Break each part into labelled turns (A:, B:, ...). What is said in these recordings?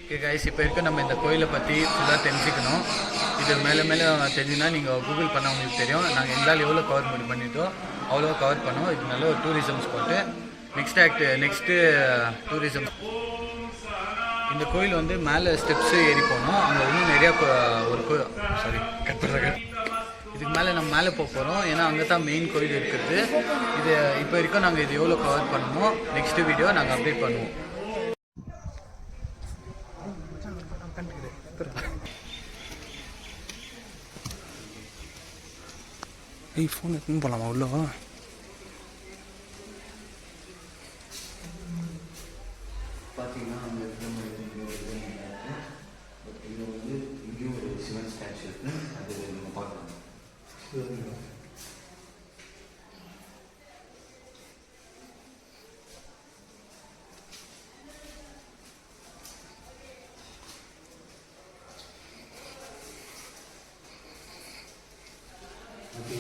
A: Okay guys, இப்போ இருக்க நம்ம இந்த கோயிலை பற்றி ஃபுல்லாக தெரிஞ்சுக்கணும். இது மேலே தெரிஞ்சுன்னா நீங்கள் கூகுள் பண்ணால் உங்களுக்கு தெரியும். நாங்கள் எங்களால் எவ்வளோ கவர் பண்ணிட்டோம் அவ்வளோ கவர் பண்ணோம். இது நல்ல ஒரு டூரிசம் ஸ்பாட்டு. நெக்ஸ்ட்டு டூரிசம் இந்த கோயில் வந்து மேலே ஸ்டெப்ஸு ஏறி போனோம். அங்கே இன்னும் நிறையா இதுக்கு மேலே நம்ம மேலே போகிறோம். ஏன்னா அங்கே தான் மெயின் கோயில் இருக்கிறது. இது இப்போ வரைக்கும் நாங்கள் இது எவ்வளோ கவர் பண்ணணுமோ நெக்ஸ்ட்டு வீடியோ நாங்கள் அப்டேட் பண்ணுவோம்.
B: ஃபோன் எடுத்துன்னு போகலாமா உள்ள?
A: பார்த்தீங்கன்னா அங்கே இருக்கிற மாதிரி இங்கே வந்து இங்கேயும் ஒரு சிவன் ஸ்டாச்சு இருக்குது. அது நம்ம பார்க்கலாம்.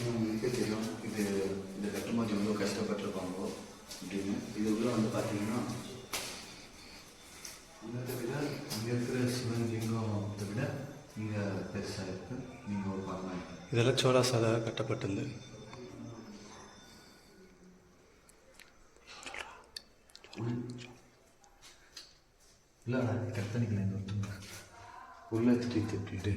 A: உங்களுக்கே தெரியும் இந்த கட்டும்போது எவ்வளோ கஷ்டப்பட்டுருப்பாங்களோ அப்படின்னு. இது உள்ள வந்து பார்த்தீங்கன்னா அங்கே விட அங்கே இருக்கிற சிவன் லிங்கத்தை விட இங்கே பெருசாக இருக்குது. நீங்கள் ஒரு பார்க்கலாம்.
B: இதெல்லாம் சோழாசால கட்டப்பட்டது.
A: இல்லை கட் பண்ணிக்கலாம். இந்த உள்ள திட்டிட்டு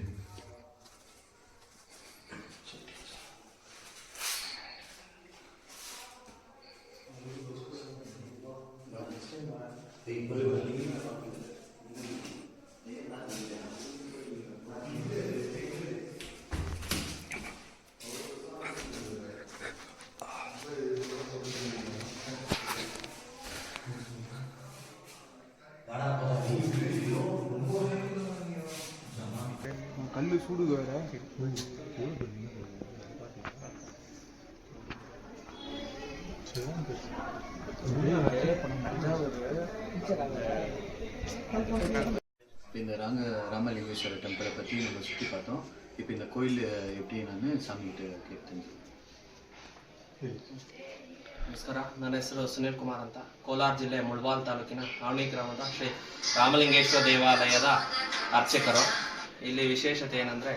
C: கல்லு சூடு வேற.
A: இந்த ராமலிங்கேஸ்வரர் டெம்பிளை பற்றி நம்ம சுற்றி பார்த்தோம். இப்போ இந்த கோயில் எப்படி நான் சாமிகிட்ட கேட்டேன்.
D: ನಮಸ್ಕಾರ, ನನ್ನ ಹೆಸರು ಸುನೀಲ್ ಕುಮಾರ್ ಅಂತ. ಕೋಲಾರ ಜಿಲ್ಲೆ ಮುಳಬಾಲ್ ತಾಲೂಕಿನ ಆವಣಿ ಗ್ರಾಮದ ಶ್ರೀ ರಾಮಲಿಂಗೇಶ್ವರ ದೇವಾಲಯದ ಅರ್ಚಕರು. ಇಲ್ಲಿ ವಿಶೇಷತೆ ಏನಂದರೆ,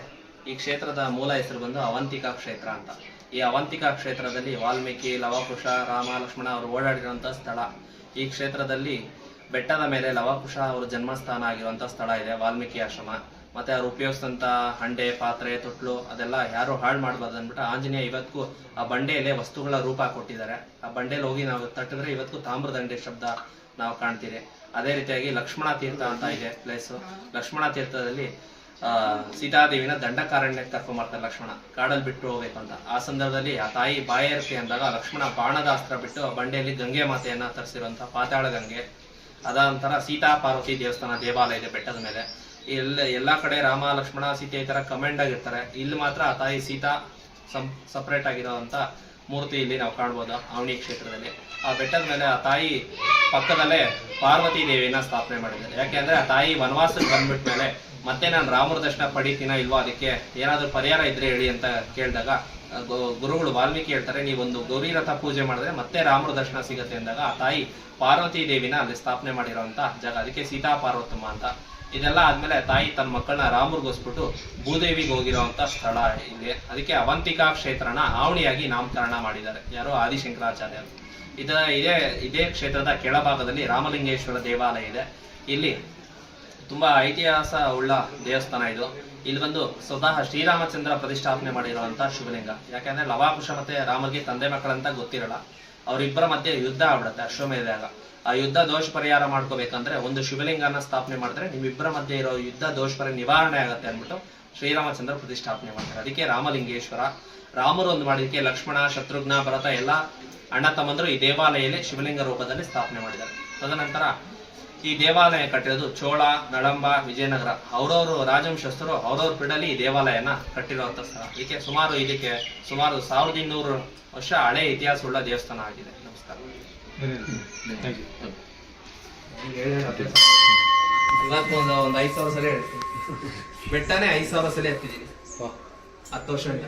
D: ಈ ಕ್ಷೇತ್ರದ ಮೂಲ ಹೆಸರು ಬಂದು ಅವಂತಿಕಾ ಕ್ಷೇತ್ರ ಅಂತ. ಈ ಅವಂತಿಕಾ ಕ್ಷೇತ್ರದಲ್ಲಿ ವಾಲ್ಮೀಕಿ, ಲವಕುಶ, ರಾಮ, ಲಕ್ಷ್ಮಣ ಅವರು ಓಡಾಡಿರುವಂಥ ಸ್ಥಳ. ಈ ಕ್ಷೇತ್ರದಲ್ಲಿ ಬೆಟ್ಟದ ಮೇಲೆ ಲವಕುಶ ಅವರ ಜನ್ಮಸ್ಥಾನ ಆಗಿರುವಂಥ ಸ್ಥಳ ಇದೆ, ವಾಲ್ಮೀಕಿ ಆಶ್ರಮ. ಮತ್ತೆ ಅವ್ರು ಉಪಯೋಗಿಸಿದಂಥ ಹಂಡೆ, ಪಾತ್ರೆ, ತೊಟ್ಲು ಅದೆಲ್ಲ ಯಾರು ಹಾಳು ಮಾಡಬಾರ್ದು ಅಂದ್ಬಿಟ್ಟು ಆಂಜನೇಯ ಇವತ್ತಿಗೂ ಆ ಬಂಡೆಯಲ್ಲೇ ವಸ್ತುಗಳ ರೂಪ ಕೊಟ್ಟಿದ್ದಾರೆ. ಆ ಬಂಡೆಯಲ್ಲಿ ಹೋಗಿ ನಾವು ತಟ್ಟಿದ್ರೆ ಇವತ್ತಿಗೂ ತಾಮ್ರದಂಡೆ ಶಬ್ದ ನಾವು ಕಾಣ್ತೀರಿ. ಅದೇ ರೀತಿಯಾಗಿ ಲಕ್ಷ್ಮಣ ತೀರ್ಥ ಅಂತ ಇದೆ ಪ್ಲೇಸು. ಲಕ್ಷ್ಮಣ ತೀರ್ಥದಲ್ಲಿ ಸೀತಾದೇವಿನ ದಂಡಕಾರಣ್ಯಕ್ಕೆ ಕರ್ಕೊಂಬರ್ತಾರೆ. ಲಕ್ಷ್ಮಣ ಕಾಡಲ್ಲಿ ಬಿಟ್ಟು ಹೋಗ್ಬೇಕು ಅಂತ. ಆ ಸಂದರ್ಭದಲ್ಲಿ ಆ ತಾಯಿ ಬಾಯರ್ಕೆ ಅಂದಾಗ ಲಕ್ಷ್ಮಣ ಬಾಣದ ಅಸ್ತ್ರ ಬಿಟ್ಟು ಆ ಬಂಡೆಯಲ್ಲಿ ಗಂಗೆ ಮಾತೆಯನ್ನ ತರಿಸಿರುವಂಥ ಪಾತಾಳ ಗಂಗೆ. ಅದ ನಂತರ ಸೀತಾ ಪಾರ್ವತಿ ದೇವಸ್ಥಾನ ದೇವಾಲಯ ಇದೆ ಬೆಟ್ಟದ ಮೇಲೆ. ಎಲ್ಲ ಕಡೆ ರಾಮ, ಲಕ್ಷ್ಮಣ, ಸೀತೆ ಈ ತರ ಕಮೆಂಡ್ ಆಗಿರ್ತಾರೆ. ಇಲ್ಲಿ ಮಾತ್ರ ಆ ತಾಯಿ ಸೀತಾ ಸಪರೇಟ್ ಆಗಿರೋಂಥ ಮೂರ್ತಿ ಇಲ್ಲಿ ನಾವು ಕಾಣ್ಬೋದು ಆವಣಿ ಕ್ಷೇತ್ರದಲ್ಲಿ. ಆ ಬೆಟ್ಟದ ಮೇಲೆ ಆ ತಾಯಿ ಪಕ್ಕದಲ್ಲೇ ಪಾರ್ವತಿ ದೇವಿನ ಸ್ಥಾಪನೆ ಮಾಡಿದ್ದಾರೆ. ಯಾಕೆಂದ್ರೆ ಆ ತಾಯಿ ವನವಾಸಕ್ಕೆ ಬಂದ್ಬಿಟ್ಟ ಮೇಲೆ ಮತ್ತೆ ನಾನು ರಾಮರ ದರ್ಶನ ಪಡಿತೀನ ಇಲ್ವಾ, ಅದಕ್ಕೆ ಏನಾದರೂ ಪರಿಹಾರ ಇದ್ರೆ ಹೇಳಿ ಅಂತ ಕೇಳಿದಾಗ ಗುರುಗಳು ವಾಲ್ಮೀಕಿ ಹೇಳ್ತಾರೆ, ನೀವೊಂದು ಗೌರಿ ರಥ ಪೂಜೆ ಮಾಡಿದ್ರೆ ಮತ್ತೆ ರಾಮರ ದರ್ಶನ ಸಿಗುತ್ತೆ ಅಂದಾಗ ಆ ತಾಯಿ ಪಾರ್ವತಿ ದೇವಿನ ಅಲ್ಲಿ ಸ್ಥಾಪನೆ ಮಾಡಿರೋಂಥ ಜಾಗ. ಅದಕ್ಕೆ ಸೀತಾ ಪಾರ್ವತಮ್ಮ ಅಂತ. ಇದೆಲ್ಲ ಆದ್ಮೇಲೆ ತಾಯಿ ತನ್ನ ಮಕ್ಕಳನ್ನ ರಾಮರ್ಗೋಸ್ಬಿಟ್ಟು ಭೂದೇವಿಗೆ ಹೋಗಿರೋಂಥ ಸ್ಥಳ ಇಲ್ಲಿ. ಅದಕ್ಕೆ ಅವಂತಿಕಾ ಕ್ಷೇತ್ರನ ಆವಣಿಯಾಗಿ ನಾಮಕರಣ ಮಾಡಿದ್ದಾರೆ ಯಾರು, ಆದಿಶಂಕರಾಚಾರ್ಯರು. ಇದೇ ಕ್ಷೇತ್ರದ ಕೆಳಭಾಗದಲ್ಲಿ ರಾಮಲಿಂಗೇಶ್ವರ ದೇವಾಲಯ ಇದೆ. ಇಲ್ಲಿ ತುಂಬಾ ಇತಿಹಾಸ ಉಳ್ಳ ದೇವಸ್ಥಾನ ಇದು. ಇಲ್ಲಿ ಬಂದು ಸ್ವತಃ ಶ್ರೀರಾಮಚಂದ್ರ ಪ್ರತಿಷ್ಠಾಪನೆ ಮಾಡಿರುವಂತ ಶಿವಲಿಂಗ. ಯಾಕಂದ್ರೆ ಲವಾಕುಶ ಮತ್ತೆ ರಾಮಗೆ ತಂದೆ ಮಕ್ಕಳಂತ ಗೊತ್ತಿರಲ್ಲ. ಅವರಿಬ್ಬರ ಮಧ್ಯೆ ಯುದ್ಧ ಆಗ್ಬಿಡುತ್ತೆ ಅಶ್ವಮೇಧದಾಗ. ಆ ಯುದ್ಧ ದೋಷ ಪರಿಹಾರ ಮಾಡ್ಕೋಬೇಕಂದ್ರೆ ಒಂದು ಶಿವಲಿಂಗನ ಸ್ಥಾಪನೆ ಮಾಡಿದ್ರೆ ನಿಮ್ಮಿಬ್ಬರ ಮಧ್ಯೆ ಇರೋ ಯುದ್ಧ ದೋಷ ನಿವಾರಣೆ ಆಗತ್ತೆ ಅಂದ್ಬಿಟ್ಟು ಶ್ರೀರಾಮಚಂದ್ರ ಪ್ರತಿಷ್ಠಾಪನೆ ಮಾಡ್ತಾರೆ. ಅದಕ್ಕೆ ರಾಮಲಿಂಗೇಶ್ವರ. ರಾಮರು ಒಂದು ಮಾಡಿದಕ್ಕೆ ಲಕ್ಷ್ಮಣ, ಶತ್ರುಘ್ನ, ಭರತ ಎಲ್ಲ ಅಣ್ಣ ತಮ್ಮಂದ್ರು ಈ ದೇವಾಲಯದಲ್ಲಿ ಶಿವಲಿಂಗ ರೂಪದಲ್ಲಿ ಸ್ಥಾಪನೆ ಮಾಡಿದ್ದಾರೆ. ತದನಂತರ ಈ ದೇವಾಲಯ ಕಟ್ಟಿರೋದು ಚೋಳ, ನಳಂಬ, ವಿಜಯನಗರ ಅವರವರು ರಾಜವಂಶಸ್ಥರು ಅವರವ್ರ ಪಿಡಲಿ ಈ ದೇವಾಲಯನ ಕಟ್ಟಿರುವಂತ ಸ್ಥಳ. ಇದಕ್ಕೆ ಸುಮಾರು 1200 ವರ್ಷ ಹಳೆ ಇತಿಹಾಸವುಳ್ಳ ದೇವಸ್ಥಾನ ಆಗಿದೆ. ನಮಸ್ಕಾರ. ಇವತ್ತು ಒಂದು 5,000 ಸಲ ಹೇಳ್ತೀನಿ. ಬೆಟ್ಟನೇ 5,000 ಸಲ ಹತ್ತಿದ್ದೀನಿ 10 ವರ್ಷ ಅಂತ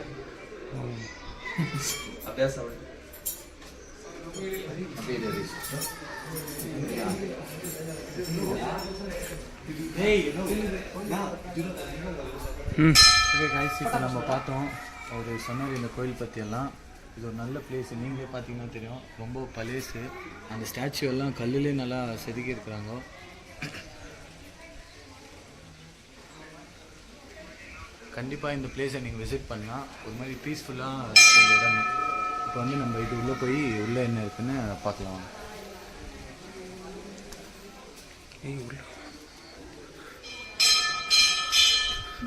D: ಅಭ್ಯಾಸ.
A: ஓகே காய்ஸ், இப்போ நம்ம பார்த்தோம் அவர் சொன்னார் இந்த கோயில் பற்றியெல்லாம். இது ஒரு நல்ல பிளேஸ். நீங்களே பார்த்தீங்கன்னா தெரியும், ரொம்ப பழசு. அந்த ஸ்டாச்சு எல்லாம் கல்லுலேயே நல்லா செதுக்கி இருக்கிறாங்க. கண்டிப்பாக இந்த பிளேஸை நீங்கள் விசிட் பண்ணால் ஒரு மாதிரி பீஸ்ஃபுல்லாக இருக்கிற இடம். இப்போ வந்து நம்ம இது உள்ளே போய் உள்ளே என்ன இருக்குன்னு பார்க்கலாம்.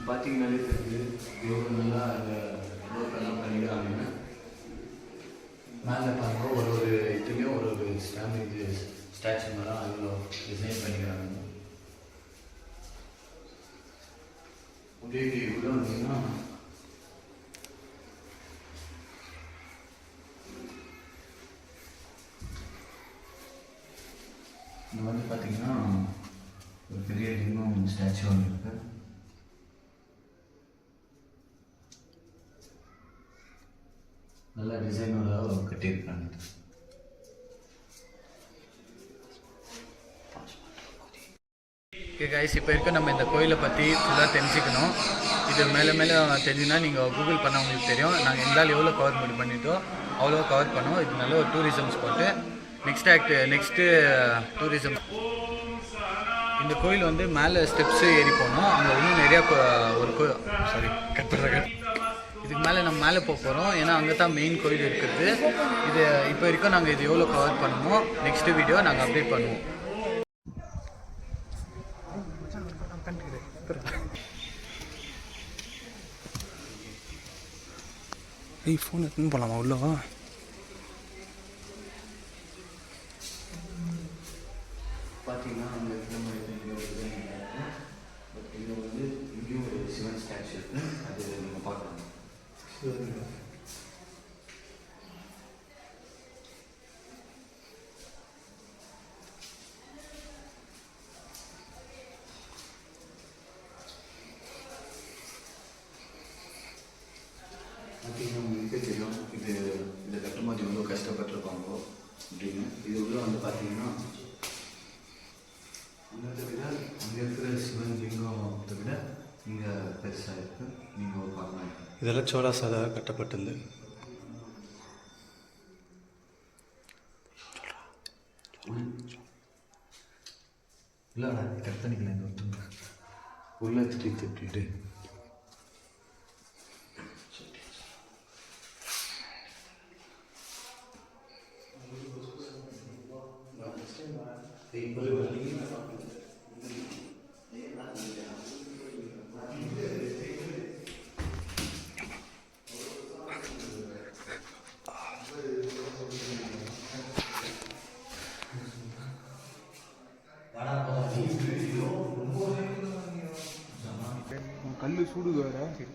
A: பார்த்தீங்கன்னாலே தெரியுது எவ்வளோ நல்லா அந்த ஒர்க்கெல்லாம் பண்ணிக்கிறாங்கன்னு. மேலே பாருங்க, ஒரு இதுலேயும் ஒரு ஸ்டாச்சு மேலாம் அவ்வளோ டிசைன் பண்ணிக்கிறாங்க. அப்படியே உள்ள வந்தீங்கன்னா இங்கே வந்து பார்த்தீங்கன்னா ஒரு பெரிய லிங்கம் ஸ்டாச்சு ஒன்று இருக்குது. நல்ல டிசைனோட கட்டியிருக்காங்க. ஓகே கைஸ், இப்போ இருக்க நம்ம இந்த கோயிலை பற்றி ஃபுல்லாக தெரிஞ்சுக்கணும். இது மேலே மேலே தெரிஞ்சுன்னா நீங்கள் கூகுள் பண்ண உங்களுக்கு தெரியும். நாங்கள் எங்களால் எவ்வளோ கவர் பண்ணிட்டோ அவ்வளோ கவர் பண்ணோம். இது நல்ல ஒரு டூரிசம் ஸ்பாட்டு. நெக்ஸ்ட்டு டூரிசம் இந்த கோயில் வந்து மேலே ஸ்டெப்ஸு ஏறி போனோம். அங்கே இன்னும் நிறையா இதுக்கு மேலே நம்ம மேலே போக போகிறோம். ஏன்னா அங்கே தான் மெயின் கோயில் இருக்குது. இது இப்போ வரைக்கும் நாங்கள் இது எவ்வளோ கவர் பண்ணுவோம், நெக்ஸ்ட்டு வீடியோ நாங்கள் அப்டேட் பண்ணுவோம்.
B: ஃபோன் எடுத்துன்னு போகலாமா உள்ள?
A: பார்த்தீங்கன்னா அங்கே பட் இங்கே வந்து இங்கேயும் ஒரு சிவன் ஸ்டாச்சு இருக்குது. அது நீங்கள் பார்க்கலாம். பார்த்தீங்கன்னா உங்களுக்கே தெரியும் இதை கட்டும்போது எவ்வளோ கஷ்டப்பட்டுருப்பாங்க அப்படின்னு. இது உள்ள வந்து பார்த்தீங்கன்னா அங்கே விட அங்கே இருக்கிற சிவன் லிங்கத்தை விட இங்கே பெருசாக இருக்குது. நீங்கள் ஒரு பார்க்கலாம்.
B: இதெல்லாம் சோழாசால கட்டப்பட்டது.
A: இல்லைடா, கட் பண்ணிக்கலாம். இந்த ஒருத்தவங்க உள்ள திட்டிட்டு
B: கல் சூடு வேற. சரி